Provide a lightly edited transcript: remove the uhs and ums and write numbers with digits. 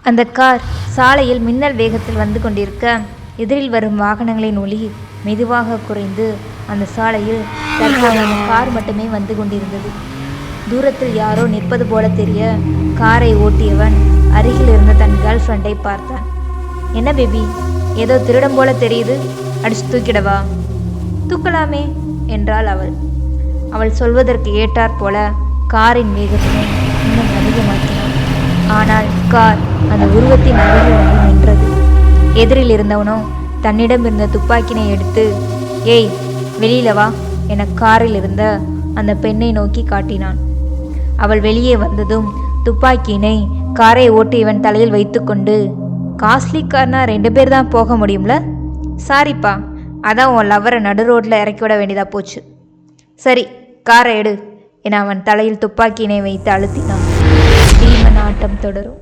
அந்த கார் சாலையில் மின்னல் வேகத்தில் வந்து கொண்டிருக்க எதிரில் வரும் வாகனங்களின் ஒளி மெதுவாக குறைந்து அந்த சாலையில் தற்போது அந்த கார் மட்டுமே வந்து கொண்டிருந்தது. தூரத்தில் யாரோ நிற்பது போல தெரிய காரை ஓட்டியவன் அருகில் இருந்த தன் கேர்ள் ஃப்ரெண்டை பார்த்தான். என்ன பேபி, ஏதோ திருடம் போல தெரியுது, அடிச்சு தூக்கிடவா? தூக்கலாமே என்றாள் அவள். அவள் சொல்வதற்கு ஏற்றாற் போல காரின் வேகத்தினை இன்னும் அதிகமாக்கினான். ஆனால் கார் அந்த உருவத்தின் அருகில் வந்து நின்றது. எதிரில் இருந்தவனோ தன்னிடம் இருந்த துப்பாக்கினை எடுத்து, ஏய் வெளியில வா என காரில் இருந்த அந்த பெண்ணை நோக்கி காட்டினான். அவள் வெளியே வந்ததும் துப்பாக்கியினை காரை ஓட்டியவன் தலையில் வைத்துக்கொண்டு, காஸ்ட்லி கார்னா 2 பேர் தான் போக முடியும்ல, சாரிப்பா, அதான் உன் லவ்வரை நடு ரோட்டில் இறக்கி விட வேண்டியதா போச்சு. சரி காரை எடு என அவன் தலையில் துப்பாக்கியினை வைத்து அழுத்தினான். தீமன் ஆட்டம் தொடரும்.